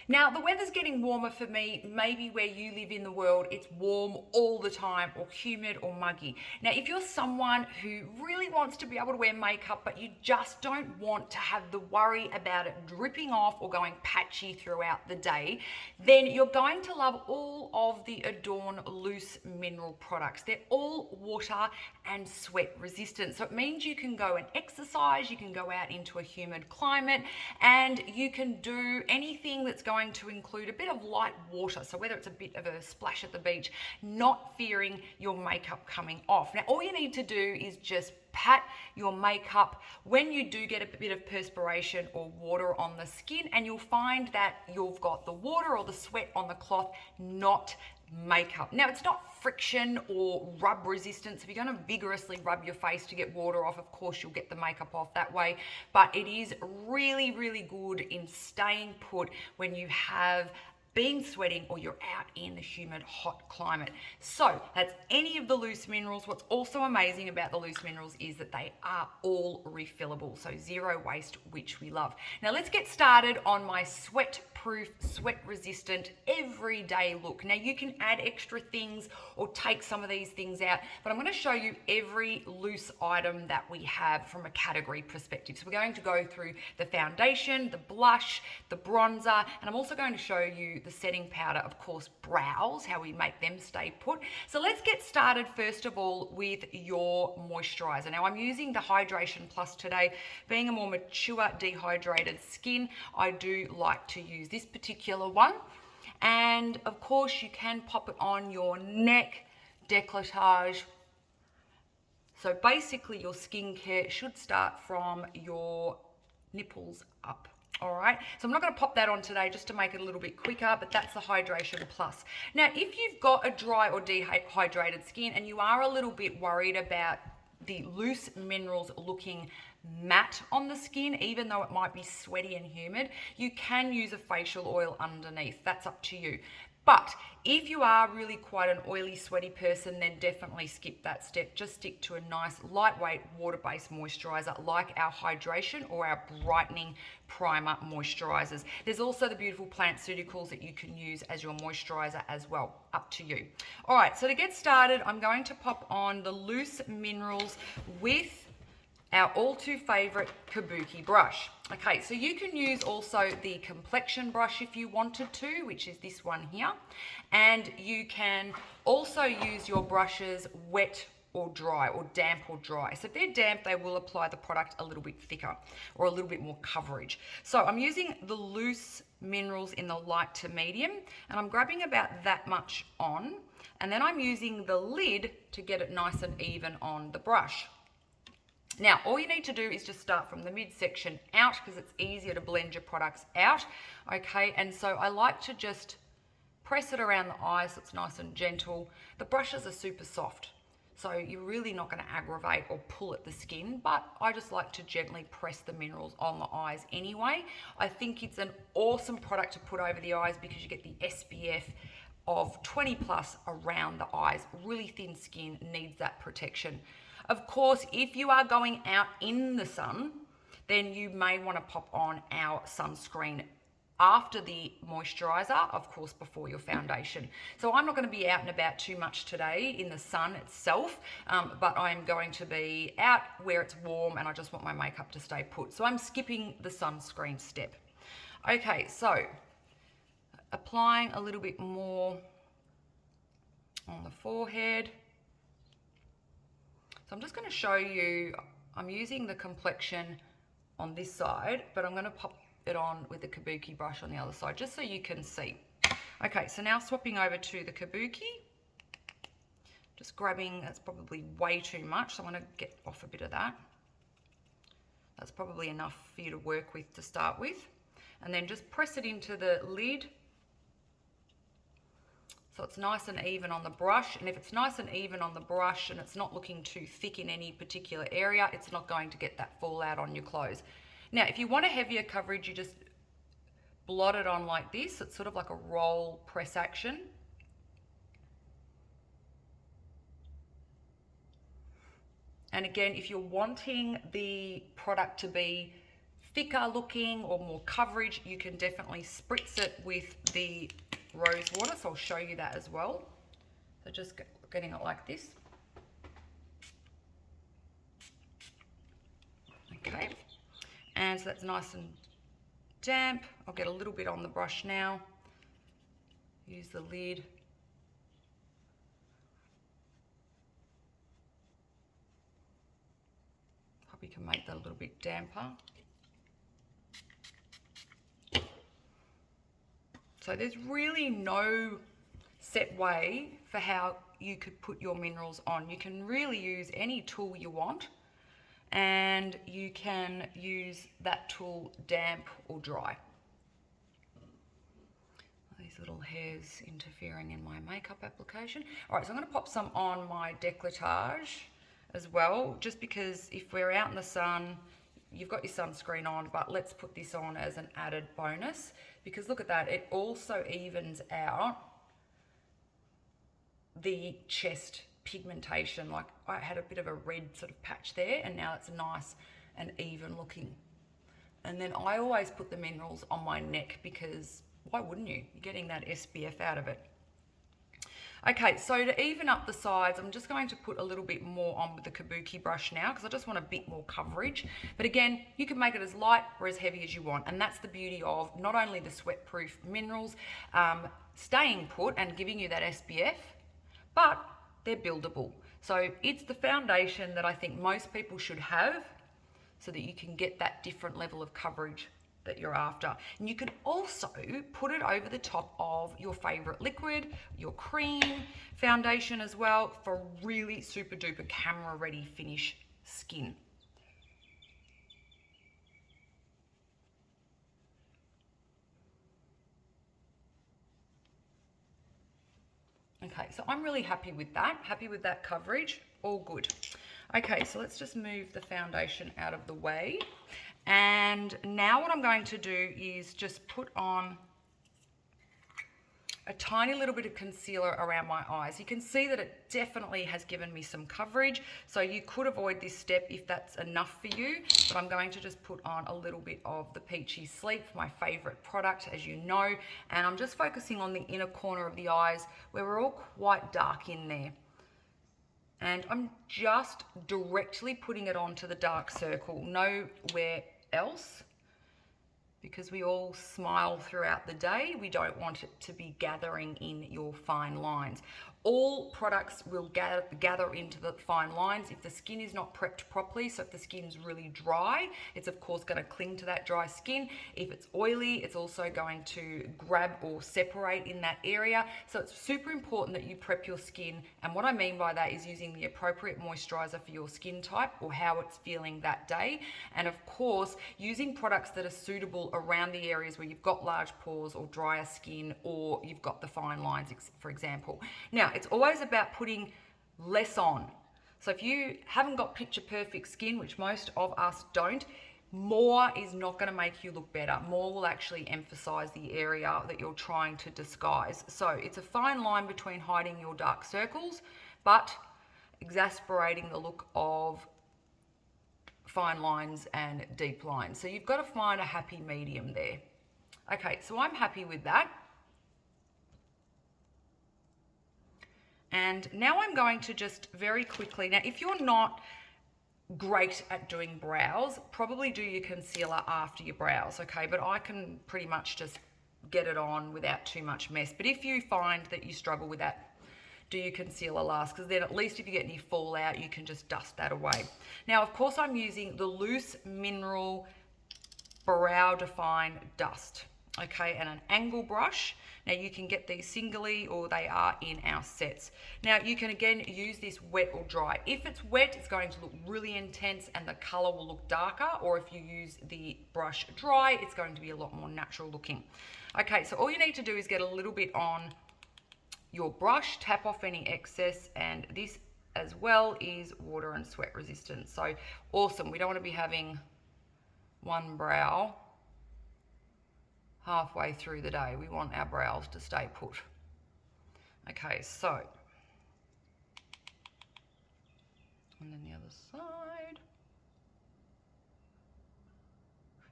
Now, the weather's getting warmer for me. Maybe where you live in the world, it's warm all the time, or humid or muggy. Now, if you're someone who really wants to be able to wear makeup, but you just don't want to have the worry about it dripping off or going patchy throughout the day, then you're going to love all of the Adorn loose mineral products. They're all water and sweat resistant. So it means you can go and exercise, you can go out into a humid climate, and you can do anything that's going to include a bit of light water. So whether it's a bit of a splash at the beach, not fearing your makeup coming off. Now, all you need to do is just pat your makeup when you do get a bit of perspiration or water on the skin, and you'll find that you've got the water or the sweat on the cloth, not makeup. Now, it's not friction or rub resistance. If you're going to vigorously rub your face to get water off, of course you'll get the makeup off that way, but it is really, really good in staying put when you have been sweating or you're out in the humid, hot climate. So that's any of the loose minerals. What's also amazing about the loose minerals is that they are all refillable, so zero waste, which we love. Now let's get started on my sweat-proof, sweat-resistant, everyday look. Now you can add extra things or take some of these things out, but I'm going to show you every loose item that we have from a category perspective. So we're going to go through the foundation, the blush, the bronzer, and I'm also going to show you the setting powder, of course, brows, how we make them stay put. So let's get started first of all with your moisturizer. Now I'm using the Hydration Plus today. Being a more mature, dehydrated skin, I do like to use this particular one. And of course you can pop it on your neck, décolletage. So basically your skincare should start from your nipples up. All right, so I'm not going to pop that on today just to make it a little bit quicker, but that's the Hydration Plus. Now, if you've got a dry or dehydrated skin and you are a little bit worried about the loose minerals looking matte on the skin, even though it might be sweaty and humid, you can use a facial oil underneath. That's up to you. But if you are really quite an oily, sweaty person, then definitely skip that step. Just stick to a nice, lightweight, water-based moisturizer like our Hydration or our Brightening Primer moisturizers. There's also the beautiful Plantceuticals that you can use as your moisturizer as well. Up to you. All right, so to get started, I'm going to pop on the loose minerals with our all too favorite kabuki brush. Okay, so you can use also the complexion brush if you wanted to, which is this one here. And you can also use your brushes wet or dry, or damp or dry. So if they're damp, they will apply the product a little bit thicker or a little bit more coverage. So I'm using the loose minerals in the light to medium, and I'm grabbing about that much on, and then I'm using the lid to get it nice and even on the brush. Now, all you need to do is just start from the midsection out because it's easier to blend your products out, okay? And so I like to just press it around the eyes so it's nice and gentle. The brushes are super soft, so you're really not going to aggravate or pull at the skin, but I just like to gently press the minerals on the eyes anyway. I think it's an awesome product to put over the eyes because you get the SPF of 20 plus around the eyes. Really thin skin needs that protection. Of course, if you are going out in the sun, then you may want to pop on our sunscreen after the moisturizer, of course, before your foundation. So I'm not going to be out and about too much today in the sun itself, but I'm going to be out where it's warm and I just want my makeup to stay put. So I'm skipping the sunscreen step. Okay, so applying a little bit more on the forehead. So I'm just going to show you, I'm using the complexion on this side, but I'm going to pop it on with the kabuki brush on the other side, just so you can see. Okay, so now swapping over to the kabuki, just grabbing, that's probably way too much, so I'm going to get off a bit of that. That's probably enough for you to work with to start with. And then just press it into the lid. So it's nice and even on the brush, and if it's nice and even on the brush and it's not looking too thick in any particular area, it's not going to get that fallout on your clothes. Now, if you want a heavier coverage, you just blot it on like this. It's sort of like a roll press action. And again, if you're wanting the product to be thicker looking or more coverage, you can definitely spritz it with the rose water. So I'll show you that as well. So just getting it like this. Okay, and so that's nice and damp. I'll get a little bit on the brush now. Use the lid. Probably can make that a little bit damper. So there's really no set way for how you could put your minerals on. You can really use any tool you want, and you can use that tool damp or dry. These little hairs interfering in my makeup application. All right, so I'm going to pop some on my décolletage as well, just because if we're out in the sun, you've got your sunscreen on, but let's put this on as an added bonus, because look at that, it also evens out the chest pigmentation. Like I had a bit of a red sort of patch there, and now it's nice and even looking. And then I always put the minerals on my neck, because why wouldn't you? You're getting that SPF out of it. Okay, so to even up the sides, I'm just going to put a little bit more on with the kabuki brush now, because I just want a bit more coverage. But again, you can make it as light or as heavy as you want. And that's the beauty of not only the sweat-proof minerals staying put and giving you that SPF, but they're buildable. So it's the foundation that I think most people should have, so that you can get that different level of coverage that you're after. And you can also put it over the top of your favorite liquid, your cream, foundation as well, for really super duper camera ready finish skin. Okay, so I'm really happy with that coverage, all good. Okay, so let's just move the foundation out of the way. And now what I'm going to do is just put on a tiny little bit of concealer around my eyes. You can see that it definitely has given me some coverage. So you could avoid this step if that's enough for you, but I'm going to just put on a little bit of the Peachy Sleep, my favorite product, as you know. And I'm just focusing on the inner corner of the eyes where we're all quite dark in there. And I'm just directly putting it onto the dark circle, nowhere else, because we all smile throughout the day. We don't want it to be gathering in your fine lines. All products will gather into the fine lines if the skin is not prepped properly. So if the skin's really dry, it's of course going to cling to that dry skin. If it's oily, it's also going to grab or separate in that area. So it's super important that you prep your skin. And what I mean by that is using the appropriate moisturizer for your skin type or how it's feeling that day. And of course, using products that are suitable around the areas where you've got large pores or drier skin, or you've got the fine lines, for example. Now, it's always about putting less on. So if you haven't got picture perfect skin, which most of us don't, more is not going to make you look better. More will actually emphasize the area that you're trying to disguise. So it's a fine line between hiding your dark circles, but exasperating the look of fine lines and deep lines. So you've got to find a happy medium there. Okay, so I'm happy with that. And now I'm going to just very quickly, now if you're not great at doing brows, probably do your concealer after your brows, okay? But I can pretty much just get it on without too much mess. But if you find that you struggle with that, do your concealer last, because then at least if you get any fallout, you can just dust that away. Now, of course, I'm using the Loose Mineral Brow Define Dust, okay, and an angle brush. Now, you can get these singly or they are in our sets. Now, you can again use this wet or dry. If it's wet, it's going to look really intense and the color will look darker, or if you use the brush dry, it's going to be a lot more natural looking. Okay, so all you need to do is get a little bit on your brush, tap off any excess, and this as well is water and sweat resistant. So awesome. We don't want to be having one brow halfway through the day. We want our brows to stay put. Okay, so, and then the other side.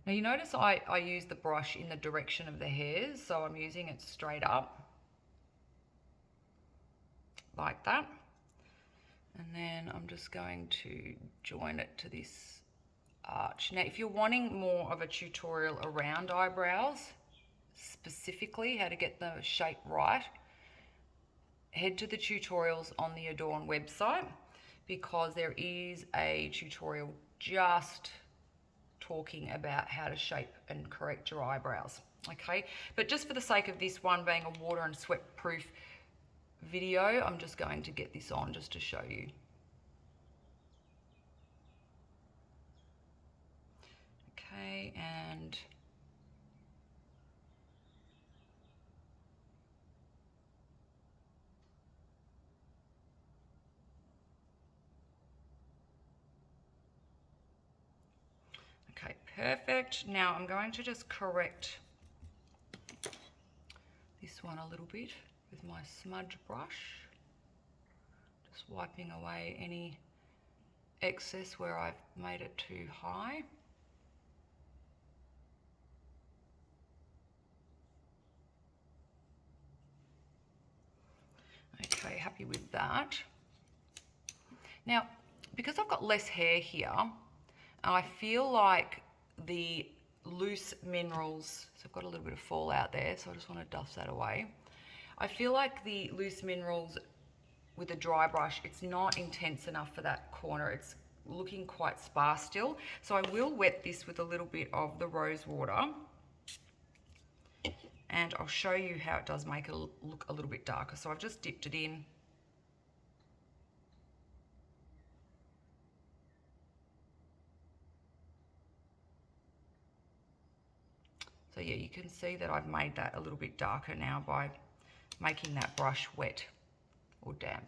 Now you notice I use the brush in the direction of the hairs, so I'm using it straight up like that. And then I'm just going to join it to this arch. Now, if you're wanting more of a tutorial around eyebrows, specifically how to get the shape right, head to the tutorials on the Adorn website, because there is a tutorial just talking about how to shape and correct your eyebrows. Okay, but just for the sake of this one being a water and sweat proof video, I'm just going to get this on just to show you. Okay, and okay, perfect. Now I'm going to just correct this one a little bit with my smudge brush, just wiping away any excess where I've made it too high. Okay, happy with that. Now, because I've got less hair here, I feel like the loose minerals, so I've got a little bit of fallout there, so I just want to dust that away. I feel like the loose minerals with a dry brush, it's not intense enough for that corner. It's looking quite sparse still. So I will wet this with a little bit of the rose water, and I'll show you how it does make it look a little bit darker. So I've just dipped it in. So yeah, you can see that I've made that a little bit darker now by making that brush wet or damp.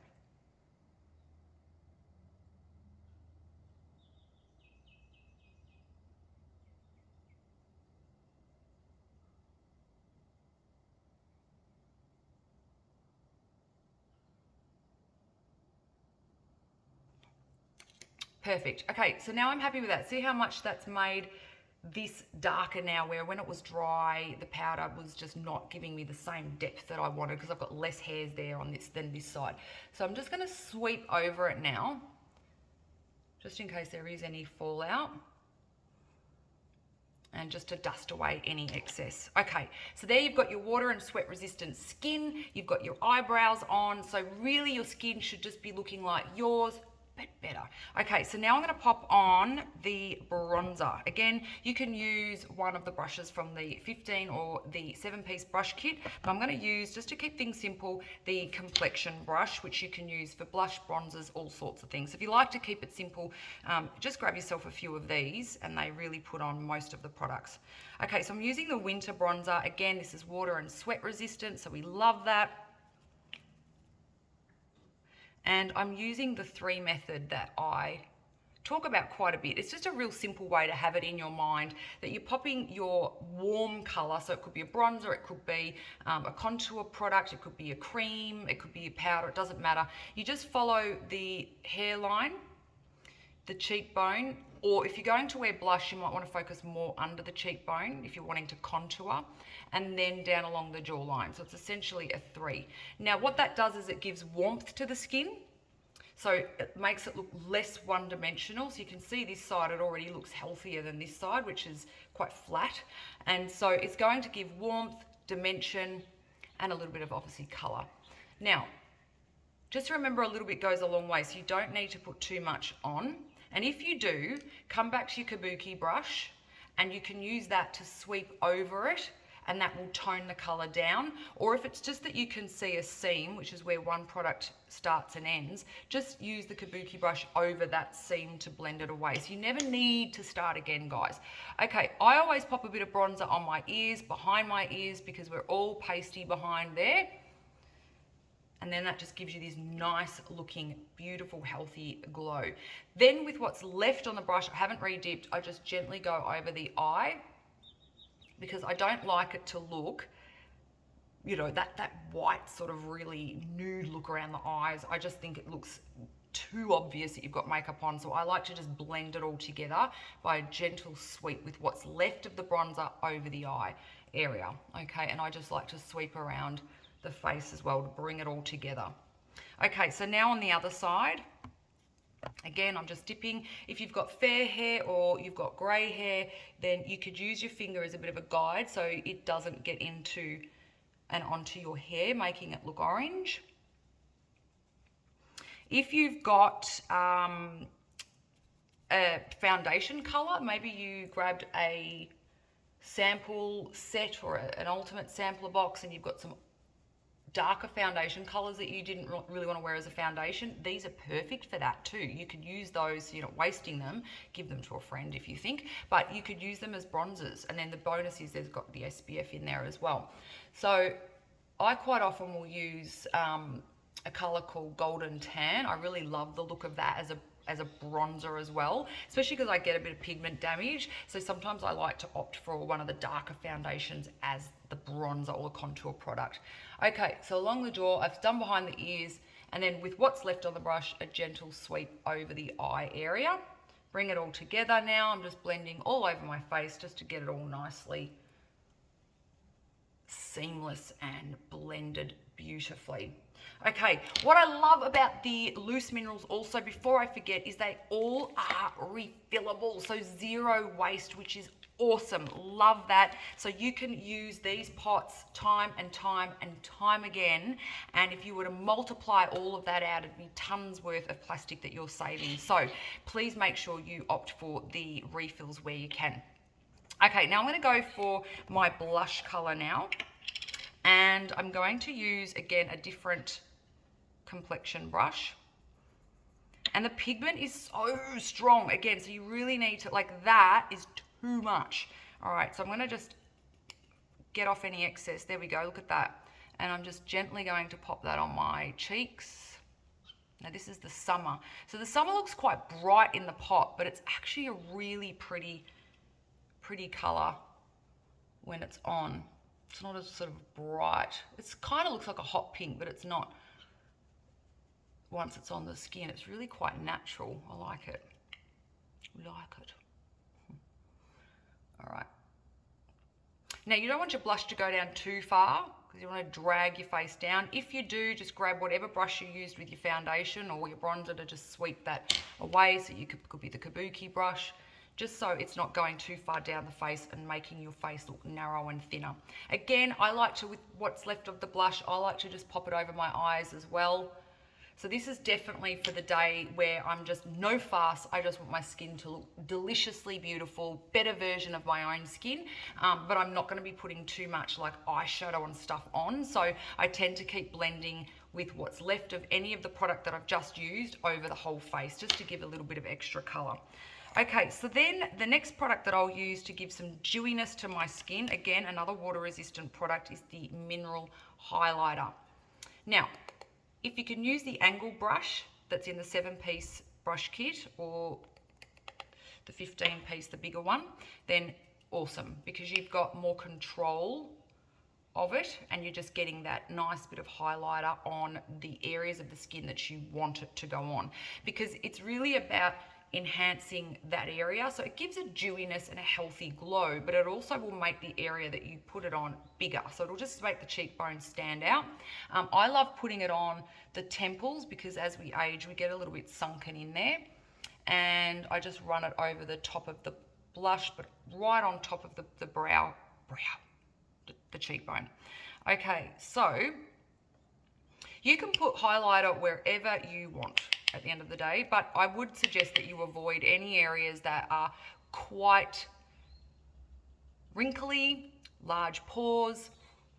Perfect. Okay, so now I'm happy with that. See how much that's made this darker now, where when it was dry, the powder was just not giving me the same depth that I wanted because I've got less hairs there on this than this side. So I'm just going to sweep over it now, just in case there is any fallout, and just to dust away any excess. Okay, so there you've got your water and sweat resistant skin, you've got your eyebrows on, so really your skin should just be looking like yours, but better. Okay, so now I'm going to pop on the bronzer. Again, you can use one of the brushes from the 15 or the 7-piece brush kit, but I'm going to use, just to keep things simple, the complexion brush, which you can use for blush, bronzers, all sorts of things. If you like to keep it simple, just grab yourself a few of these and they really put on most of the products. Okay, so I'm using the winter bronzer. Again, this is water and sweat resistant, so we love that. And I'm using the 3 method that I talk about quite a bit. It's just a real simple way to have it in your mind that you're popping your warm color. So it could be a bronzer, it could be a contour product, it could be a cream, it could be a powder, it doesn't matter. You just follow the hairline, the cheekbone, or if you're going to wear blush, you might want to focus more under the cheekbone if you're wanting to contour, and then down along the jawline. So it's essentially a 3. Now what that does is it gives warmth to the skin, so it makes it look less one-dimensional. So you can see this side, it already looks healthier than this side, which is quite flat. And so it's going to give warmth, dimension, and a little bit of obviously color. Now, just remember a little bit goes a long way, so you don't need to put too much on. And if you do, come back to your kabuki brush and you can use that to sweep over it, and that will tone the color down. Or if it's just that you can see a seam, which is where one product starts and ends, just use the kabuki brush over that seam to blend it away. So you never need to start again, guys. Okay, I always pop a bit of bronzer on my ears, behind my ears, because we're all pasty behind there. And then that just gives you this nice looking, beautiful, healthy glow. Then with what's left on the brush, I haven't re-dipped, I just gently go over the eye, because I don't like it to look, you know, that white sort of really nude look around the eyes. I just think it looks too obvious that you've got makeup on. So I like to just blend it all together by a gentle sweep with what's left of the bronzer over the eye area. Okay, and I just like to sweep around the face as well to bring it all together. Okay, so now on the other side, again, I'm just dipping. If you've got fair hair or you've got grey hair, then you could use your finger as a bit of a guide so it doesn't get into and onto your hair, making it look orange. If you've got a foundation color, maybe you grabbed a sample set or an ultimate sampler box and you've got some darker foundation colors that you didn't really want to wear as a foundation, these are perfect for that too. You could use those, so you're not wasting them, give them to a friend if you think, but you could use them as bronzers. And then the bonus is there's got the SPF in there as well. So I quite often will use a color called Golden Tan. I really love the look of that as a bronzer as well, especially because I get a bit of pigment damage. So sometimes I like to opt for one of the darker foundations as the bronzer or contour product. Okay, so along the jaw, I've done behind the ears, and then with what's left on the brush, a gentle sweep over the eye area. Bring it all together now. I'm just blending all over my face just to get it all nicely seamless and blended beautifully. Okay, what I love about the loose minerals also, before I forget, is they all are refillable, so zero waste, which is awesome. Love that. So you can use these pots time and time and time again, and if you were to multiply all of that out, it'd be tons worth of plastic that you're saving. So please make sure you opt for the refills where you can. Okay, now I'm going to go for my blush color now, and I'm going to use again a different complexion brush, and the pigment is so strong again, so you really need to, like, that is too much. All right, so I'm going to just get off any excess. There we go, look at that. And I'm just gently going to pop that on my cheeks. Now this is the summer, so the summer looks quite bright in the pot, but it's actually a really pretty color when it's on. It's not as sort of bright. It kind of looks like a hot pink, but it's not. Once it's on the skin, it's really quite natural. I like it. All right. Now you don't want your blush to go down too far because you want to drag your face down. If you do, just grab whatever brush you used with your foundation or your bronzer to just sweep that away. So you could be the kabuki brush, just so it's not going too far down the face and making your face look narrow and thinner. Again, I like to, with what's left of the blush, I like to just pop it over my eyes as well. So this is definitely for the day where I'm just no fuss. I just want my skin to look deliciously beautiful, better version of my own skin, but I'm not going to be putting too much like eyeshadow and stuff on. So I tend to keep blending with what's left of any of the product that I've just used over the whole face, just to give a little bit of extra color. Okay, so then the next product that I'll use to give some dewiness to my skin, again, another water resistant product, is the mineral highlighter. Now, if you can use the angle brush that's in the 7-piece brush kit or the 15-piece, the bigger one, then awesome, because you've got more control of it and you're just getting that nice bit of highlighter on the areas of the skin that you want it to go on, because it's really about enhancing that area. So it gives a dewiness and a healthy glow, but it also will make the area that you put it on bigger. So it'll just make the cheekbones stand out. I love putting it on the temples because as we age, we get a little bit sunken in there. And I just run it over the top of the blush, but right on top of the brow, the cheekbone. Okay, so you can put highlighter wherever you want at the end of the day, but I would suggest that you avoid any areas that are quite wrinkly, large pores,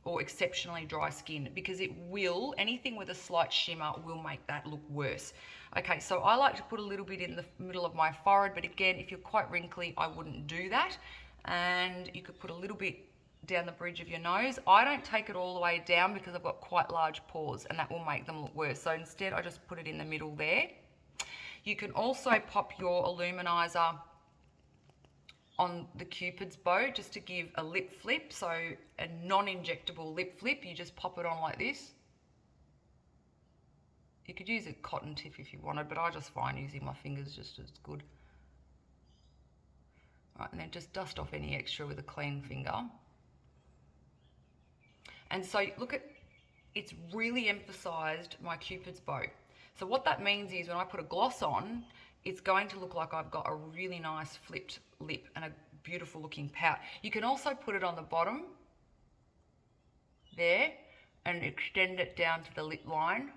or exceptionally dry skin, because it will, anything with a slight shimmer will make that look worse. Okay, so I like to put a little bit in the middle of my forehead, but again, if you're quite wrinkly, I wouldn't do that. And you could put a little bit down the bridge of your nose. I don't take it all the way down because I've got quite large pores and that will make them look worse. So instead I just put it in the middle there. You can also pop your illuminizer on the Cupid's bow just to give a lip flip. So a non-injectable lip flip, you just pop it on like this. You could use a cotton tip if you wanted, but I just find using my fingers just as good. All right, and then just dust off any extra with a clean finger. And so look at, it's really emphasized my Cupid's bow. So what that means is when I put a gloss on, it's going to look like I've got a really nice flipped lip and a beautiful looking pout. You can also put it on the bottom there and extend it down to the lip line.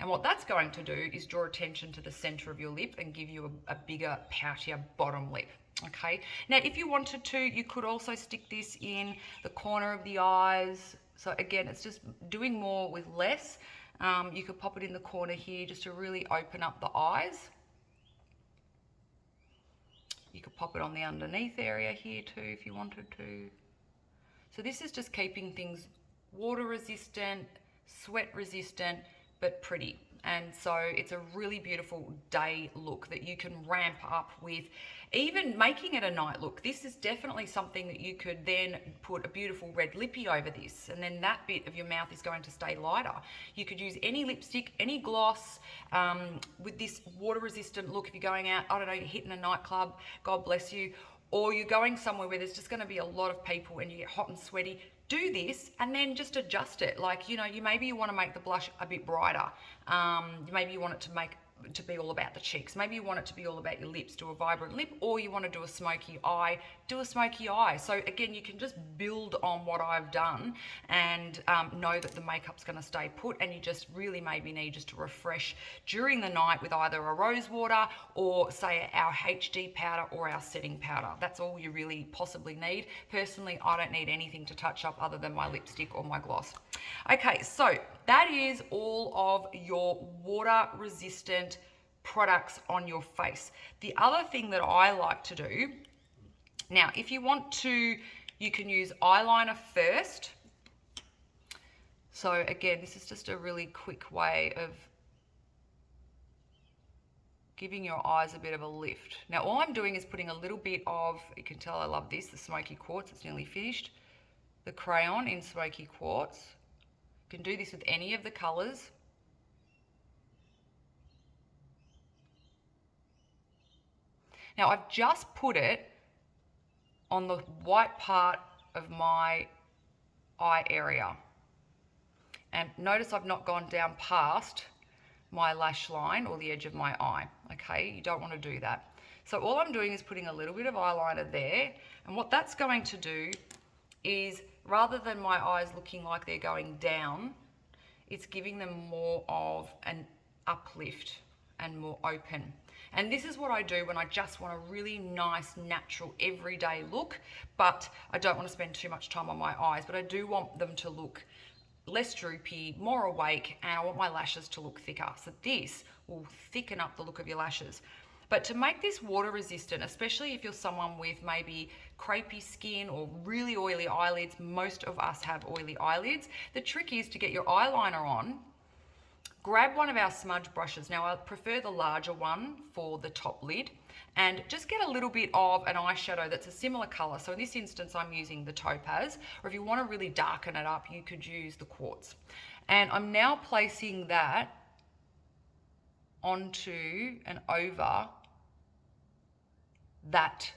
And what that's going to do is draw attention to the center of your lip and give you a bigger, poutier bottom lip. Okay, now if you wanted to, you could also stick this in the corner of the eyes. So again, it's just doing more with less. You could pop it in the corner here just to really open up the eyes. You could pop it on the underneath area here too if you wanted to. So this is just keeping things water resistant, sweat resistant, but pretty. And so it's a really beautiful day look that you can ramp up with, even making it a night look. This is definitely something that you could then put a beautiful red lippy over this, and then that bit of your mouth is going to stay lighter. You could use any lipstick, any gloss with this water resistant look. If you're going out, I don't know, you're hitting a nightclub, God bless you, or you're going somewhere where there's just going to be a lot of people and you get hot and sweaty, do this and then just adjust it. Like, you know, maybe you want to make the blush a bit brighter. Maybe you want it to be all about the cheeks. Maybe you want it to be all about your lips, do a vibrant lip, or you want to do a smoky eye, do a smoky eye. So again, you can just build on what I've done and know that the makeup's going to stay put, and you just really maybe need just to refresh during the night with either a rose water or say our HD powder or our setting powder. That's all you really possibly need. Personally, I don't need anything to touch up other than my lipstick or my gloss. Okay, so that is all of your water resistant products on your face. The other thing that I like to do, now if you want to, you can use eyeliner first. So again, this is just a really quick way of giving your eyes a bit of a lift. Now all I'm doing is putting a little bit of, you can tell I love this, the smoky quartz, it's nearly finished. The crayon in smoky quartz. You can do this with any of the colors. Now I've just put it on the white part of my eye area. And notice I've not gone down past my lash line or the edge of my eye, okay? You don't want to do that. So all I'm doing is putting a little bit of eyeliner there, and what that's going to do is, rather than my eyes looking like they're going down, it's giving them more of an uplift and more open. And this is what I do when I just want a really nice, natural, everyday look, but I don't want to spend too much time on my eyes, but I do want them to look less droopy, more awake, and I want my lashes to look thicker. So this will thicken up the look of your lashes. But to make this water resistant, especially if you're someone with maybe crepey skin or really oily eyelids, most of us have oily eyelids, the trick is to get your eyeliner on, grab one of our smudge brushes. Now I prefer the larger one for the top lid, and just get a little bit of an eyeshadow that's a similar color. So in this instance, I'm using the topaz, or if you want to really darken it up, you could use the quartz. And I'm now placing that onto and over that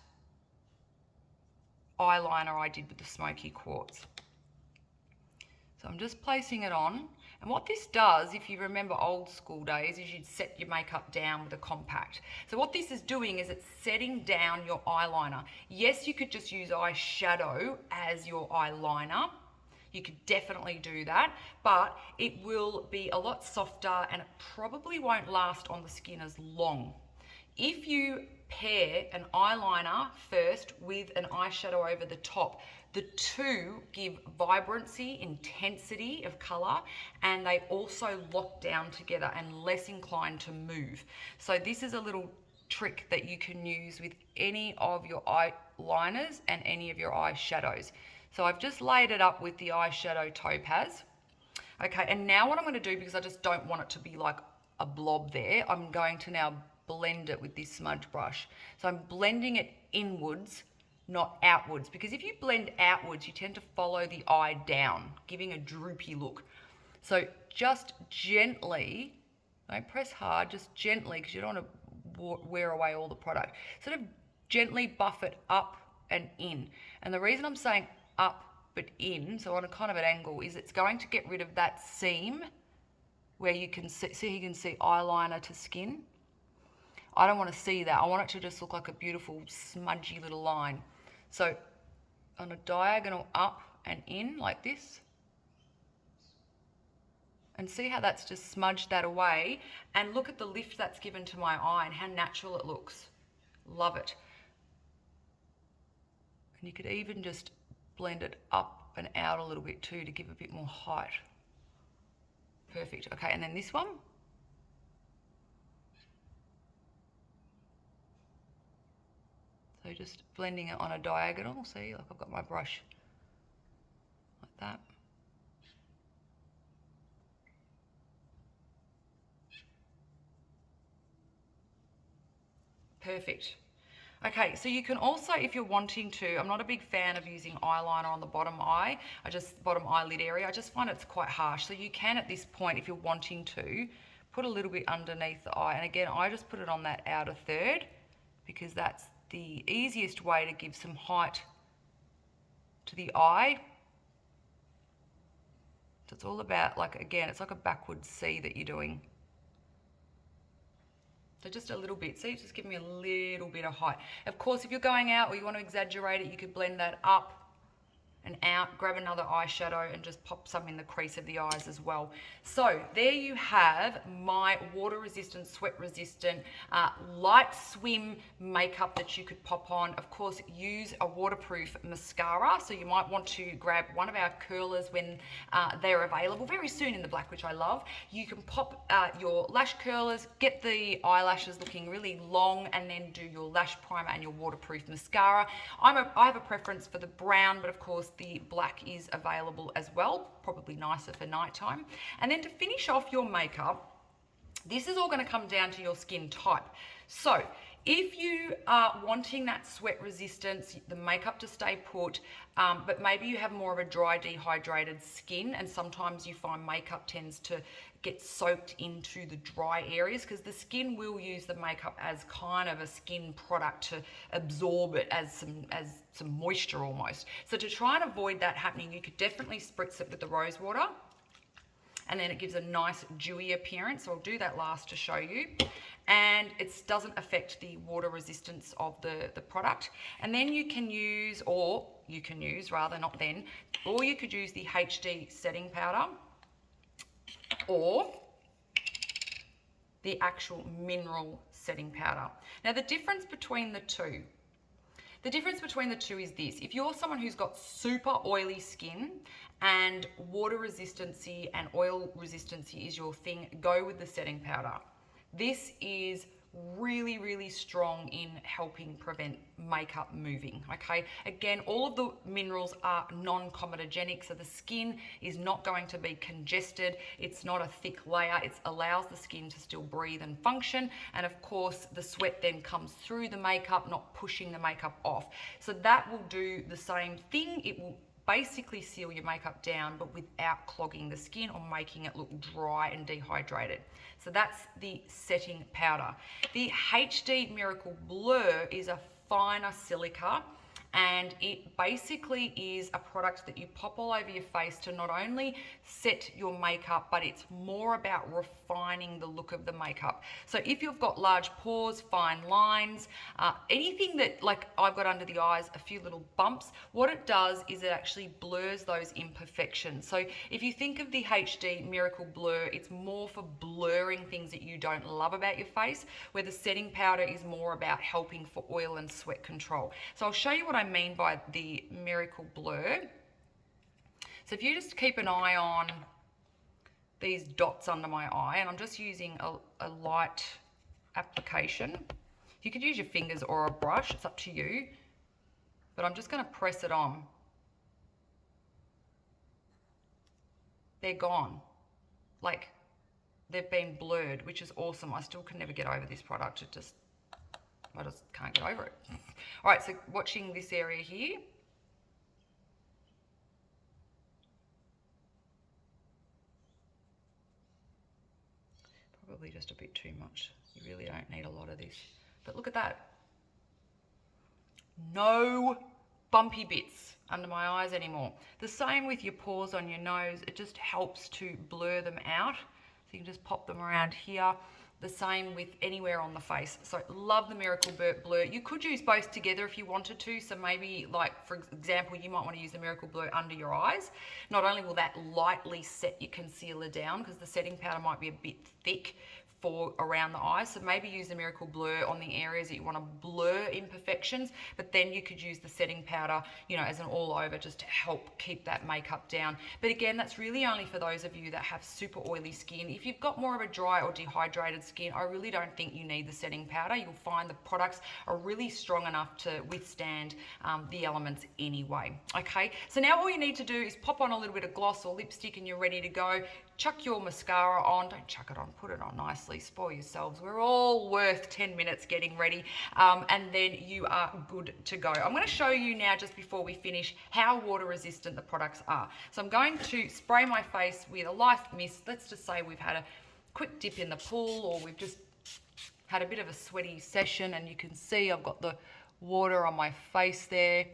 eyeliner I did with the smoky quartz. So I'm just placing it on. And what this does, if you remember old school days, is you'd set your makeup down with a compact. So what this is doing is it's setting down your eyeliner. Yes, you could just use eyeshadow as your eyeliner. You could definitely do that, but it will be a lot softer and it probably won't last on the skin as long. If you pair an eyeliner first with an eyeshadow over the top, the two give vibrancy, intensity of color, and they also lock down together and less inclined to move. So this is a little trick that you can use with any of your eyeliners and any of your eyeshadows. So I've just laid it up with the eyeshadow topaz. Okay, and now what I'm going to do, because I just don't want it to be like a blob there, I'm going to now blend it with this smudge brush. So I'm blending it inwards not outwards. Because if you blend outwards, you tend to follow the eye down, giving a droopy look. So just gently, don't press hard, just gently, because you don't want to wear away all the product. Sort of gently buff it up and in. And the reason I'm saying up but in, so on a kind of an angle, is it's going to get rid of that seam where you can see you can see eyeliner to skin. I don't want to see that. I want it to just look like a beautiful smudgy little line. So on a diagonal up and in like this. And see how that's just smudged that away. And look at the lift that's given to my eye and how natural it looks. Love it. And you could even just blend it up and out a little bit too to give a bit more height. Perfect. Okay, and then this one. So just blending it on a diagonal. See, like I've got my brush like that. Perfect. Okay, so you can also, if you're wanting to, I'm not a big fan of using eyeliner on the bottom eye, bottom eyelid area. I just find it's quite harsh. So you can at this point, if you're wanting to, put a little bit underneath the eye. And again, I just put it on that outer third because that's the easiest way to give some height to the eye. So it's all about, like, again, it's like a backwards C that you're doing. So just a little bit. See, just give me a little bit of height. Of course, if you're going out or you want to exaggerate it, you could blend that up and out, grab another eyeshadow and just pop some in the crease of the eyes as well. So there you have my water resistant, sweat resistant, light swim makeup that you could pop on. Of course, use a waterproof mascara. So you might want to grab one of our curlers when they're available very soon in the black, which I love. You can pop your lash curlers, get the eyelashes looking really long, and then do your lash primer and your waterproof mascara. I have a preference for the brown, but of course the black is available as well, probably nicer for nighttime. And then to finish off your makeup, this is all going to come down to your skin type. So if you are wanting that sweat resistance, the makeup to stay put, but maybe you have more of a dry, dehydrated skin, and sometimes you find makeup tends to get soaked into the dry areas because the skin will use the makeup as kind of a skin product to absorb it as some moisture almost. So to try and avoid that happening, you could definitely spritz it with the rose water, and then it gives a nice dewy appearance. So I'll do that last to show you. And it doesn't affect the water resistance of the product. And then you can use, or you could use the HD setting powder or the actual mineral setting powder. Now the difference between the two is this. If you're someone who's got super oily skin and water resistancy and oil resistancy is your thing, go with the setting powder. This is really, really strong in helping prevent makeup moving, okay? Again, all of the minerals are non-comedogenic, so the skin is not going to be congested. It's not a thick layer. It allows the skin to still breathe and function. And of course, the sweat then comes through the makeup, not pushing the makeup off. So that will do the same thing. It will basically seal your makeup down, but without clogging the skin or making it look dry and dehydrated. So that's the setting powder. The HD Miracle Blur is a finer silica, and it basically is a product that you pop all over your face to not only set your makeup, but it's more about refining the look of the makeup. So if you've got large pores, fine lines, anything that, like I've got under the eyes, a few little bumps, what it does is it actually blurs those imperfections. So if you think of the HD Miracle Blur, it's more for blurring things that you don't love about your face, where the setting powder is more about helping for oil and sweat control. So I'll show you what I mean by the Miracle Blur. So if you just keep an eye on these dots under my eye, and I'm just using a light application. You could use your fingers or a brush, it's up to you, but I'm just going to press it on. They're gone. Like, they've been blurred, which is awesome. I still can never get over this product. I just can't get over it. All right, so watching this area here. Probably just a bit too much. You really don't need a lot of this. But look at that. No bumpy bits under my eyes anymore. The same with your pores on your nose. It just helps to blur them out. So you can just pop them around here. The same with anywhere on the face. So love the Miracle Blur. You could use both together if you wanted to. So maybe, like, for example, you might want to use the Miracle Blur under your eyes. Not only will that lightly set your concealer down, because the setting powder might be a bit thick for around the eyes, so maybe use the Miracle Blur on the areas that you want to blur imperfections, but then you could use the setting powder, you know, as an all over, just to help keep that makeup down. But again, that's really only for those of you that have super oily skin. If you've got more of a dry or dehydrated skin, I really don't think you need the setting powder. You'll find the products are really strong enough to withstand the elements anyway. Okay, so now all you need to do is pop on a little bit of gloss or lipstick and you're ready to go. Chuck your mascara on. Don't chuck it on, put it on nicely. Spoil yourselves. We're all worth 10 minutes getting ready, and then you are good to go. I'm going to show you now, just before we finish, how water resistant the products are. So I'm going to spray my face with a light mist. Let's just say we've had a quick dip in the pool, or we've just had a bit of a sweaty session, and you can see I've got the water on my face there.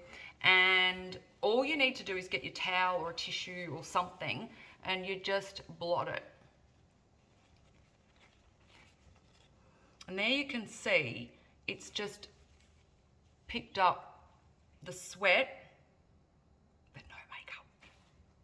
And all you need to do is get your towel or a tissue or something, and you just blot it. And there you can see it's just picked up the sweat, but no makeup.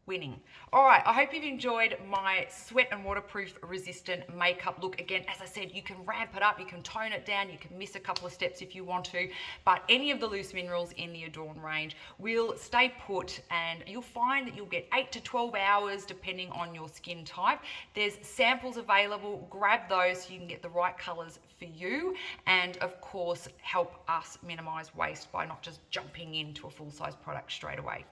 Winning. All right, I hope you've enjoyed my sweat and waterproof resistant makeup look. Again, as I said, you can ramp it up, you can tone it down, you can miss a couple of steps if you want to, but any of the loose minerals in the Adorn range will stay put, and you'll find that you'll get 8 to 12 hours depending on your skin type. There's samples available. Grab those so you can get the right colors for you, and of course help us minimize waste by not just jumping into a full-size product straight away.